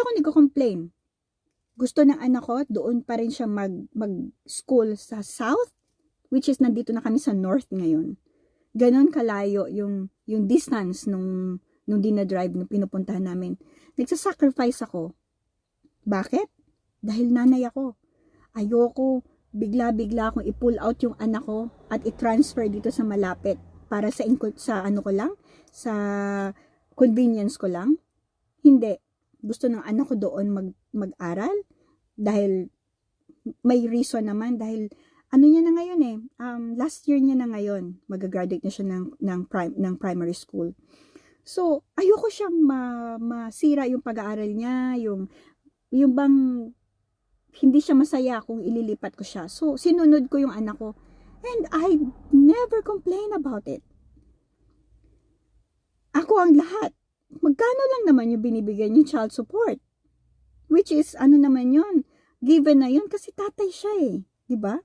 ako nagko-complain. Gusto ng anak ko, doon pa rin siya mag-school sa south, which is nandito na kami sa north ngayon. Ganon kalayo yung distance nung dinadrive, nung pinupuntahan namin. Nagsasacrifice ako. Bakit? Dahil nanay ako. Ayoko bigla-bigla akong i-pull out yung anak ko at i-transfer dito sa malapit para sa ano ko lang, sa convenience ko lang. Hindi. Gusto ng anak ko doon mag-aral dahil may reason naman, dahil ano niya na ngayon last year niya na ngayon, mag-graduate na siya ng primary school. So, ayoko siyang masira yung pag-aaral niya, yung bang hindi siya masaya kung ililipat ko siya. So, sinunod ko yung anak ko. And I never complain about it. Ako ang lahat. Magkano lang naman yung binibigyan yung child support? Which is, ano naman yun? Given na yun kasi tatay siya Diba?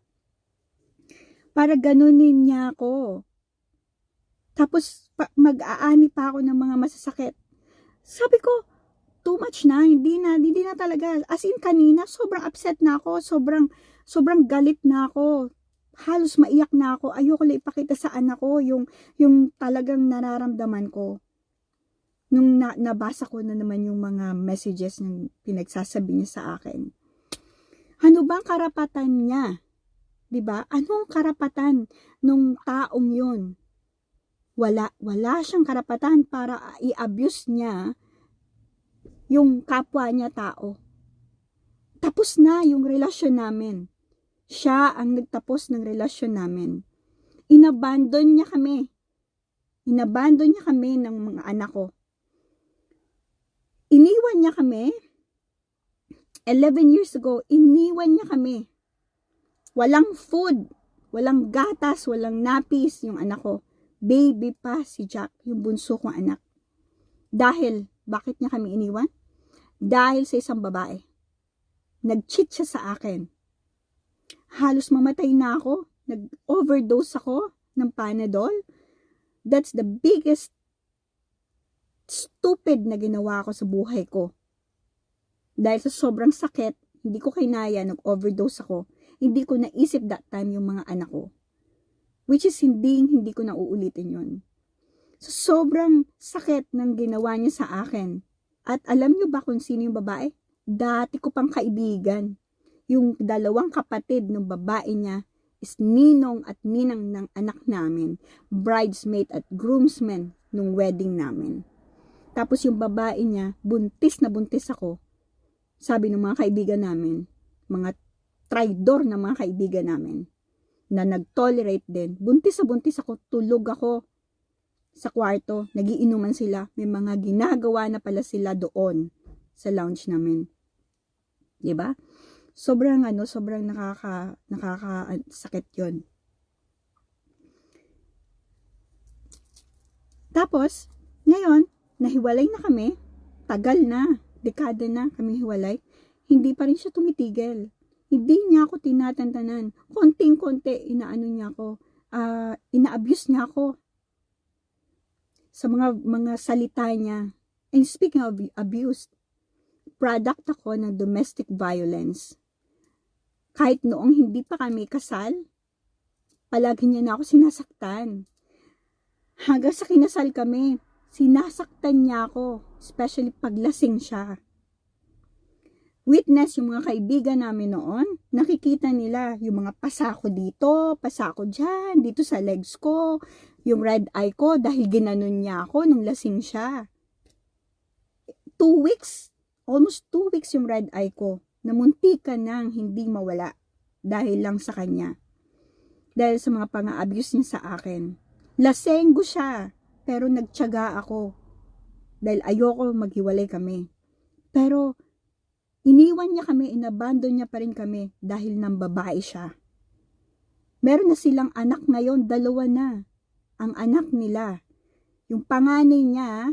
Para ganunin niya ako. Tapos, mag-aani pa ako ng mga masasakit. Sabi ko, too much na, hindi na talaga. As in, kanina, sobrang upset na ako, sobrang galit na ako. Halos maiyak na ako. Ayoko lang ipakita sa anak ko yung talagang nararamdaman ko. Nung nabasa ko na naman yung mga messages na pinagsasabi niya sa akin. Ano bang karapatan niya? Diba? Anong karapatan nung taong yun? Wala siyang karapatan para i-abuse niya yung kapwa niya tao. Tapos na yung relasyon namin. Siya ang nagtapos ng relasyon namin. Inabandon niya kami. Inabandon niya kami ng mga anak ko. Iniwan niya kami. 11 years ago, iniwan niya kami. Walang food, walang gatas, walang napis yung anak ko. Baby pa si Jack, yung bunso kong anak. Dahil, bakit niya kami iniwan? Dahil sa isang babae. Nag-cheat siya sa akin. Halos mamatay na ako. Nag-overdose ako ng Panadol. That's the biggest stupid na ginawa ko sa buhay ko. Dahil sa sobrang sakit, hindi ko kinaya, nag-overdose ako. Hindi ko naisip that time yung mga anak ko. Which is hindi ko na uulitin yun. So, sobrang sakit ng ginawa niya sa akin. At alam niyo ba kung sino yung babae? Dati ko pang kaibigan. Yung dalawang kapatid ng babae niya is ninong at ninang ng anak namin. Bridesmaid at groomsmen nung wedding namin. Tapos yung babae niya, buntis na buntis ako. Sabi ng mga kaibigan namin, mga traidor na mga kaibigan namin, na nag-tolerate din. Buntis na buntis ako, tulog ako sa kwarto, nagiinuman sila, may mga ginagawa na pala sila doon sa lounge namin. 'Di ba? Sobrang nakakasakit 'yon. Tapos, ngayon, nahiwalay na kami, tagal na, dekada na kami hiwalay, hindi pa rin siya tumitigil. Hindi niya ako tinatantanan. Konting-konti, inaano niya ako, ina-abuse niya ako sa mga salita niya. And speaking of abuse, product ako ng domestic violence. Kahit noong hindi pa kami kasal, palagi niya na ako sinasaktan. Hanggang sa kinasal kami, sinasaktan niya ako, especially pag lasing siya. Witness yung mga kaibigan namin noon, nakikita nila yung mga pasako dito, pasako dyan, dito sa legs ko, yung red eye ko dahil ginanon niya ako nung lasing siya. 2 weeks, almost 2 weeks yung red eye ko, namuntikan nang hindi mawala dahil lang sa kanya. Dahil sa mga pang-abuse niya sa akin. Lasenggo siya, pero nagtiyaga ako dahil ayoko maghiwalay kami. Pero iniwan niya kami, inabandon niya pa rin kami dahil nang babae siya. Meron na silang anak ngayon, 2 na. Ang anak nila, yung panganay niya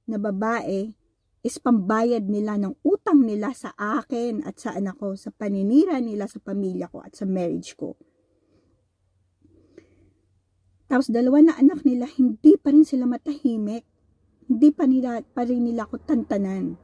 na babae, is pambayad nila ng utang nila sa akin at sa anak ko, sa paninira nila sa pamilya ko at sa marriage ko. Tapos 2 na anak nila, hindi pa rin sila matahimik. Hindi pa rin nila ako tantanan.